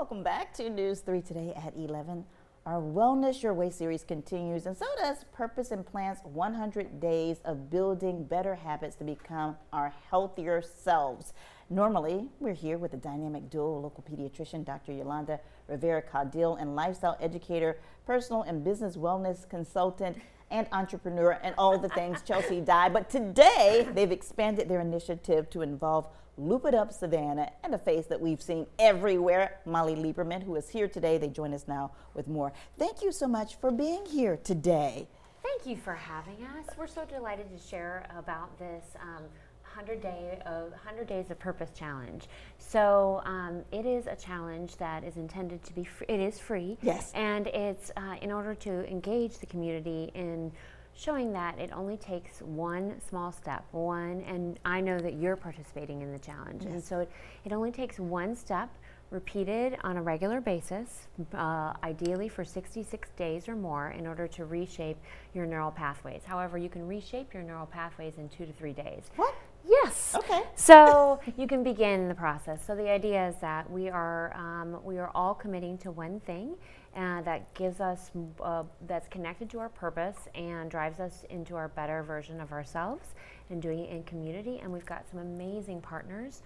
Welcome back to News 3 today at 11. Our Wellness Your Way series continues, and so does Purpose and Plant's 100 Days of Building Better Habits to Become Our Healthier Selves. Normally, we're here with the dynamic duo, local pediatrician Dr. Yolanda Rivera-Caudill, and lifestyle educator, personal and business wellness consultant, and entrepreneur, and all the things Chelsea Dye. But today, they've expanded their initiative to involve Loop It Up Savannah and a face that we've seen everywhere, Molly Lieberman, who is here today. They join us now with more. Thank you so much for being here today. Thank you for having us. We're so delighted to share about this 100 Days of Purpose Challenge. So it is a challenge that is intended to be free. It is free. Yes. And it's in order to engage the community in showing that it only takes one small step, and I know that you're participating in the challenge. Yes. And so it only takes one step repeated on a regular basis, ideally for 66 days or more, in order to reshape your neural pathways. However, you can reshape your neural pathways in 2 to 3 days. What? Yes. Okay. So you can begin the process. So the idea is that we are all committing to one thing that gives us that's connected to our purpose and drives us into our better version of ourselves, and doing it in community. And we've got some amazing partners.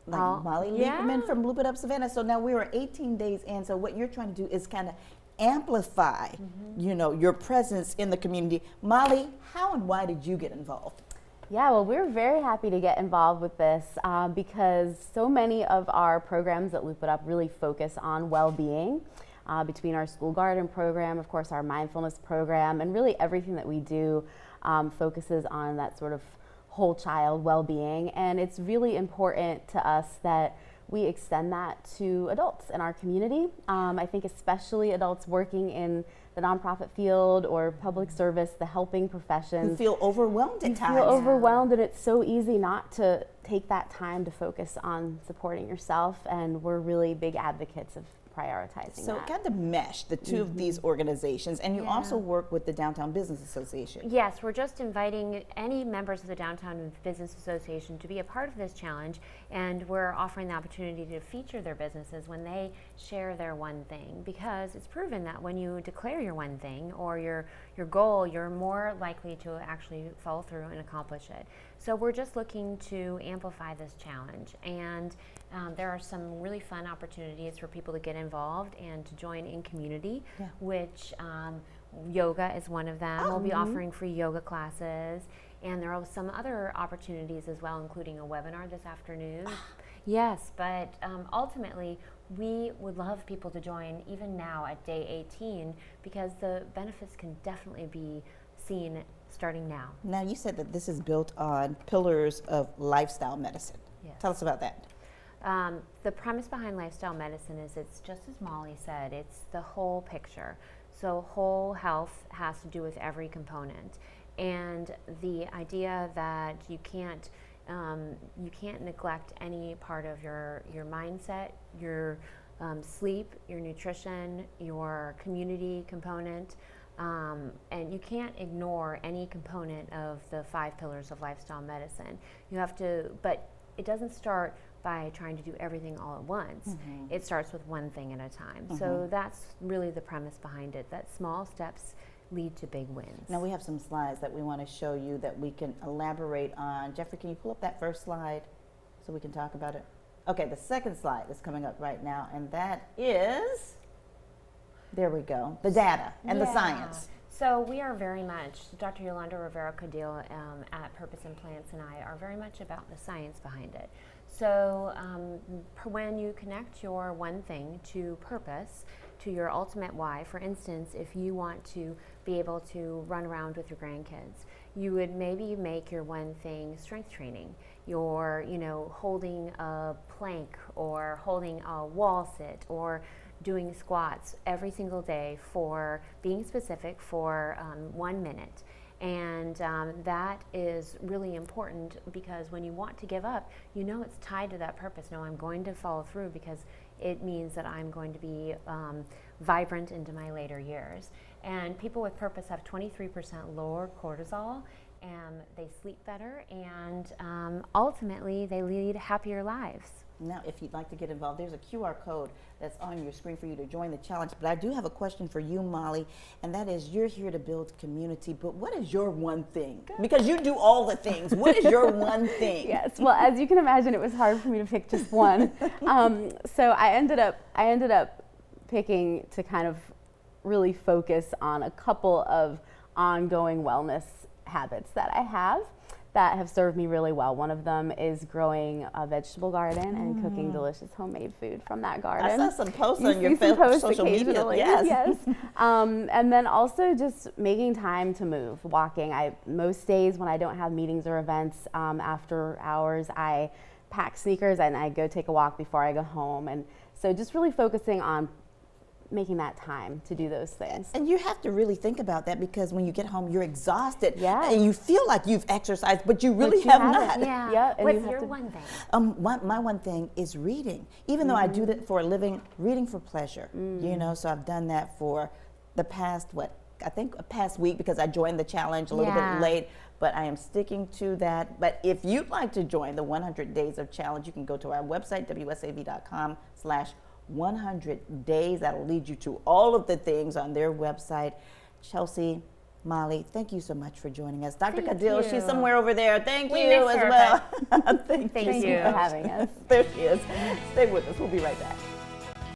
Like Molly Lieberman from Loop It Up Savannah. So now we are 18 days in. So what you're trying to do is kind of amplify, your presence in the community. Molly, how and why did you get involved? Yeah, well, we're very happy to get involved with this because so many of our programs at Loop It Up really focus on well-being. Between our school garden program, of course, our mindfulness program, and really everything that we do focuses on that sort of whole child well-being. And it's really important to us that we extend that to adults in our community. I think especially adults working in the nonprofit field or public service, the helping professions. Who feel overwhelmed at times. Feel overwhelmed, and it's so easy not to take that time to focus on supporting yourself, and we're really big advocates of prioritizing so that. kind of mesh the two of these organizations, and you also work with the Downtown Business Association. Yes, we're just inviting any members of the Downtown Business Association to be a part of this challenge, and we're offering the opportunity to feature their businesses when they share their one thing, because it's proven that when you declare your one thing or your goal, you're more likely to actually follow through and accomplish it. So we're just looking to amplify this challenge, and there are some really fun opportunities for people to get involved and to join in community, which yoga is one of them. We'll be offering free yoga classes, and there are some other opportunities as well, including a webinar this afternoon. Yes, but ultimately, we would love people to join even now at day 18, because the benefits can definitely be seen starting now. Now, you said that this is built on pillars of lifestyle medicine. Yes. Tell us about that. The premise behind lifestyle medicine is, it's just as Molly said, it's the whole picture. So whole health has to do with every component, and the idea that you can't neglect any part of your mindset, your sleep, your nutrition, your community component, and you can't ignore any component of the 5 pillars of lifestyle medicine. You have to, but it doesn't start by trying to do everything all at once. It starts with one thing at a time. So that's really the premise behind it, that small steps lead to big wins. Now we have some slides that we want to show you that we can elaborate on. Jeffrey, can you pull up that first slide so we can talk about it? Okay, the second slide is coming up right now, and that is, there we go, the data and the science. So we are very much, Dr. Yolanda Rivera-Caudill at Purpose and Plants and I are very much about the science behind it. So when you connect your one thing to purpose, to your ultimate why, for instance, if you want to be able to run around with your grandkids, you would maybe make your one thing strength training. You're, holding a plank or holding a wall sit or doing squats every single day, for being specific for 1 minute. And that is really important, because when you want to give up, it's tied to that purpose. No, I'm going to follow through because it means that I'm going to be vibrant into my later years. And people with purpose have 23% lower cortisol, and they sleep better, and ultimately they lead happier lives. Now, if you'd like to get involved, there's a QR code that's on your screen for you to join the challenge. But I do have a question for you, Molly, and that is, you're here to build community, but what is your one thing? Because you do all the things. What is your one thing? Yes, well, as you can imagine, it was hard for me to pick just one. So I ended up picking to kind of really focus on a couple of ongoing wellness habits that I have that have served me really well. One of them is growing a vegetable garden and cooking delicious homemade food from that garden. I saw some posts You on your see some posts social media. occasionally. Yes. And then also just making time to move, walking. Most days when I don't have meetings or events after hours, I pack sneakers and I go take a walk before I go home. And so just really focusing on making that time to do those things. And you have to really think about that, because when you get home, you're exhausted. Yeah. And you feel like you've exercised, but you really have not. Yeah. Yeah, and What's you have your to- one thing? My one thing is reading. Even though I do that for a living, reading for pleasure. You know, so I've done that for the past, past week, because I joined the challenge a little bit late. But I am sticking to that. But if you'd like to join the 100 Days of Challenge, you can go to our website, wsav.com/100 days. That'll lead you to all of the things on their website. Chelsea, Molly, thank you so much for joining us. Dr. Thank Cadil, you. she's somewhere over there. Thank We you miss as her, well. Thank Thank Thank you you. for having us. There she is. Stay with us. We'll be right back.